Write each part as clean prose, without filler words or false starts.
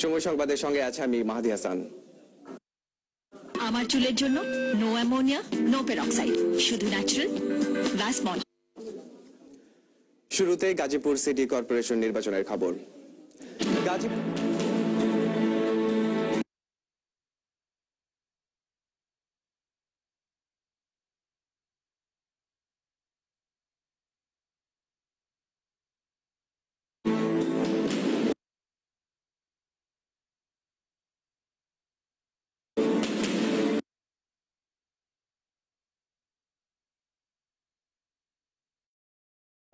সময় সংবাদের সঙ্গে আছে আমি মাহাদি হাসান। আমার চুলের জন্য নো অ্যামোনিয়া, নো পেরক্সাইড, শুধু ন্যাচারাল ভাসমল। শুরুতে গাজীপুর সিটি কর্পোরেশন নির্বাচনের খবর। গাজীপুর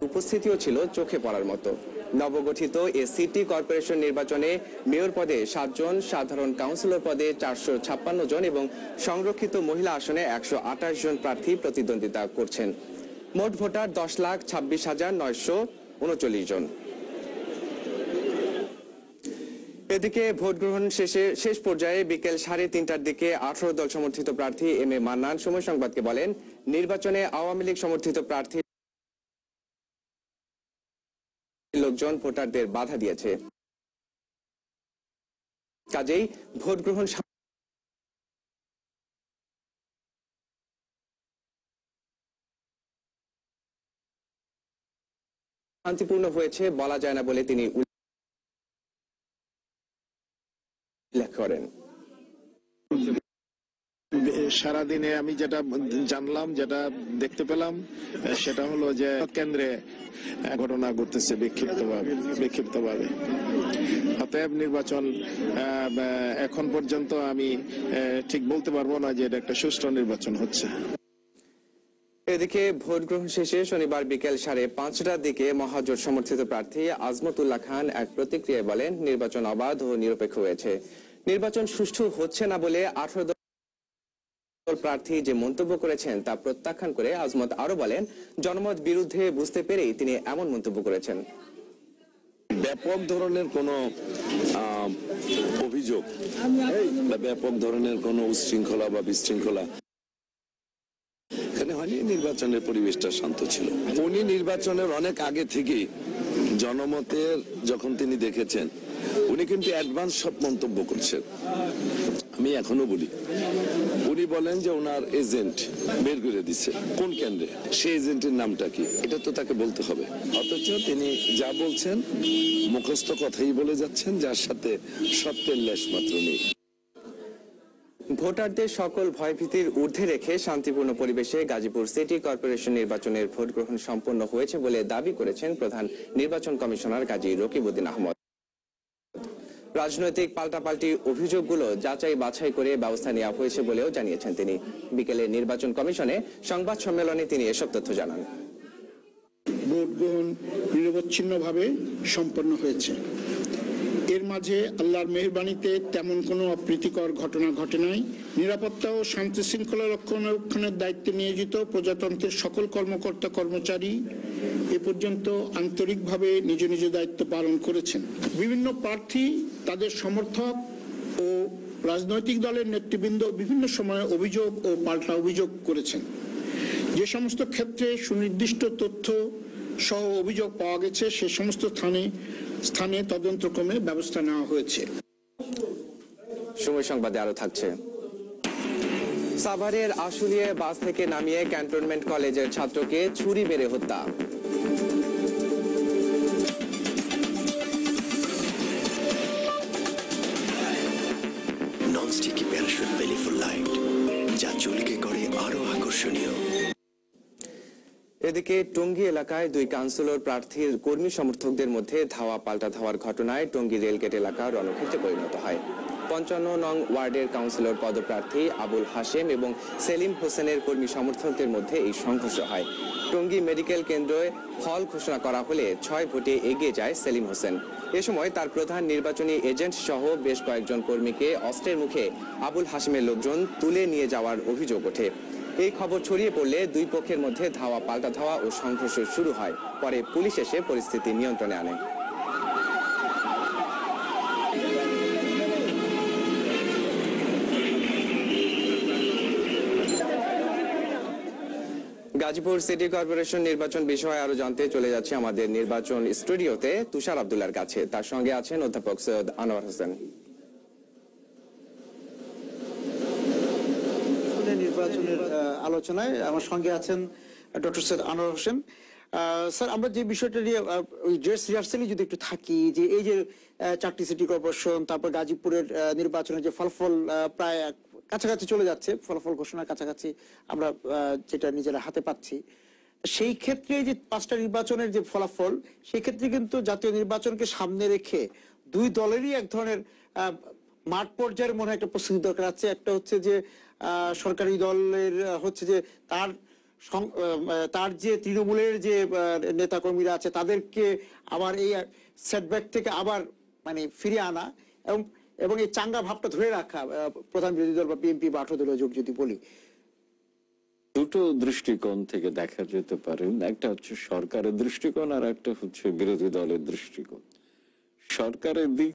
উপস্থিতিও ছিল চোখে পড়ার মতো। নবগঠিত এ সিটি কর্পোরেশন নির্বাচনে মেয়র পদে 7 জন, সাধারণ কাউন্সিলর পদে 456 জন এবং সংরক্ষিত মহিলা আসনে 128 জন প্রার্থী প্রতিদ্বন্দ্বিতা করছেন। মোট ভোটার 10,26,939 জন। এদিকে ভোট গ্রহণ শেষ পর্যায়ে বিকেল 3:30টার দিকে 18 দল সমর্থিত প্রার্থী এম এ মান্নান সময় সংবাদকে বলেন, নির্বাচনে আওয়ামী লীগ সমর্থিত প্রার্থী লোকজন ভোটারদের বাধা দিয়েছে, কাজেই ভোট গ্রহণ শান্তিপূর্ণ হয়েছে বলা যায় না বলে তিনি উল্লেখ করেন। সারাদিনে আমি যেটা জানলাম, যেটা দেখতে পেলাম, সেটা হলো যে কেন্দ্রে ঘটনা ঘটতেছে বিক্ষিপ্তভাবে। অতএব নির্বাচন এখন পর্যন্ত আমি ঠিক বলতে পারবো না যে এটা একটা সুষ্ঠু নির্বাচন হচ্ছে। এদিকে ভোট গ্রহণ শেষে শনিবার বিকেল 5:30টার দিকে মহাজোট সমর্থিত প্রার্থী আজমতুল্লাহ খান এক প্রতিক্রিয়ায় বলেন, নির্বাচন অবাধ ও নিরপেক্ষ হয়েছে। নির্বাচন সুষ্ঠু হচ্ছে না বলে 18 দল প্রার্থী যে মন্তব্য করেছেন তা প্রত্যাখ্যান করে আজমত আরো বলেন, জনমত বিরুদ্ধে বুঝতে পেরেই তিনি এমন মন্তব্য করেছেন। ব্যাপক ধরনের কোন অভিযোগ বা ব্যাপক ধরনের কোন উচ্ছৃঙ্খলা বা বিশৃঙ্খলা এখানে হয়নি। নির্বাচনের পরিবেশটা শান্ত ছিল। উনি নির্বাচনের অনেক আগে থেকেই জনমতের যখন তিনি দেখেছেন, উনি কিন্তু অ্যাডভান্স সব মন্তব্য করছেন। আমি এখনো বলি, উনি বলেন যে ওনার এজেন্ট বের করে দিচ্ছে কোন কেন্দ্রে, সেই এজেন্টের নামটা কি, এটা তো তাকে বলতে হবে। অথচ তিনি যা বলছেন মুখস্থ কথাই বলে যাচ্ছেন, যার সাথে সত্যের লেশ মাত্র নেই। ভোটারদের সকল ভয়ভীতির ঊর্ধ্বে রেখে শান্তিপূর্ণ পরিবেশে গাজীপুর সিটি কর্পোরেশন নির্বাচনের ভোট গ্রহণ সম্পন্ন হয়েছে বলে দাবি করেছেন প্রধান নির্বাচন কমিশনার কাজী রকিবউদ্দিন আহমদ। রাজনৈতিক পাল্টাপাল্টি অভিযোগগুলো যাচাই বাছাই করে ব্যবস্থা নেওয়া হয়েছে বলেও জানিয়েছেন তিনি। বিকেলে নির্বাচন কমিশনে সংবাদ সম্মেলনে তিনি এসব তথ্য জানান। ভোট গ্রহণ নিরবচ্ছিন্নভাবে সম্পন্ন হয়েছে। এর মাঝে আল্লাহর মেহেরবানিতে তেমন কোনো অপ্রীতিকর ঘটনা ঘটে নাই। নিরাপত্তা ও শান্তি শৃঙ্খলা রক্ষণাবেক্ষণের দায়িত্বে নিয়োজিত প্রজাতন্ত্রের সকল কর্মকর্তা কর্মচারী এ পর্যন্ত আন্তরিকভাবে নিজ নিজ দায়িত্ব পালন করেছেন। বিভিন্ন প্রার্থী, তাদের সমর্থক ও রাজনৈতিক দলের নেতৃবৃন্দ বিভিন্ন সময়ে অভিযোগ ও পাল্টা অভিযোগ করেছেন। যে সমস্ত ক্ষেত্রে সুনির্দিষ্ট তথ্য সহ অভিযোগ পাওয়া গেছে সে সমস্ত স্থানে তদন্তক্রমে ব্যবস্থা নেওয়া হয়েছে। সময় সংবাদে আরো থাকছে। সাভারের আশুলিয়ায় বাস থেকে নামিয়ে ক্যান্টনমেন্ট কলেজের ছাত্রকে ছুরি মেরে হত্যা। ননস্টিকি প্যারাশুট বেলি ফুল লাইট, যা চুলকে করে আরো আকর্ষণীয়। এদিকে টঙ্গী এলাকায় 2 কাউন্সিলর প্রার্থীর কর্মী সমর্থকদের মধ্যে ধাওয়া পাল্টা ধাওয়ার ঘটনায় টঙ্গী রেলগেট এলাকা রণক্ষেত্রে পরিণত হয়। 55 নং ওয়ার্ডের কাউন্সিলর পদপ্রার্থী আবুল হাশেম এবং সেলিম হোসেনের কর্মী সমর্থকদের মধ্যে এই সংঘর্ষ হয়। টঙ্গী মেডিকেল কেন্দ্রে ফল ঘোষণা করা হলে 6 ভোটে এগিয়ে যায় সেলিম হোসেন। এ সময় তার প্রধান নির্বাচনী এজেন্ট সহ বেশ কয়েকজন কর্মীকে অস্ত্রের মুখে আবুল হাশেমের লোকজন তুলে নিয়ে যাওয়ার অভিযোগ ওঠে। এই খবর ছড়িয়ে পড়লে 2 পক্ষের মধ্যে ধাওয়া পাল্টা ধাওয়া ও সংঘর্ষ শুরু হয়। পরে পুলিশ এসে পরিস্থিতি নিয়ন্ত্রণে আনে। গাজীপুর সিটি কর্পোরেশন নির্বাচন বিষয়ে আরো জানতে চলে যাচ্ছে আমাদের নির্বাচন স্টুডিওতে তুষার আব্দুল্লাহর কাছে। তার সঙ্গে আছেন অধ্যাপক সৈয়দ আনোয়ার হোসেন। নির্বাচনের আলোচনায় আমার সঙ্গে আছেন ডক্টর সৈয়দ আনোয়ার হোসেন। স্যার, আমরা যে বিষয়টা নিয়ে ওই ড্রেস রিহার্সালই যদি একটু থাকি, যে এই যে 4টি সিটি কর্পোরেশন, তারপর গাজীপুরের নির্বাচনের যে ফলাফল প্রায় কাছাকাছি চলে যাচ্ছে, ফলাফল ঘোষণার কাছাকাছি আমরা যেটা নিজেরা হাতে পাচ্ছি, সেই ক্ষেত্রে যে 5টা নির্বাচনের যে ফলাফল, সেই ক্ষেত্রে কিন্তু জাতীয় নির্বাচনকে সামনে রেখে দুই দলেরই এক ধরনের মাঠ পর্যায়ের মনে হয় একটা প্রস্তুতি দরকার আছে। একটা হচ্ছে যে সরকারি দলের হচ্ছে যে তার যে তৃণমূলের যে নেতাকর্মীরা আছে তাদেরকে আবার এই সেটব্যাক থেকে আবার মানে ফিরিয়ে আনা এবং এই চাঙ্গা ভাবটা ধরে রাখা প্রধান বিরোধী দল বা বিএনপি বা 18 দলীয় জোট যদি বলি। দুটো দৃষ্টিকোণ থেকে দেখা যেতে পারে, একটা হচ্ছে সরকারের দৃষ্টিকোণ আর একটা হচ্ছে বিরোধী দলের দৃষ্টিকোণ। সরকারের দিক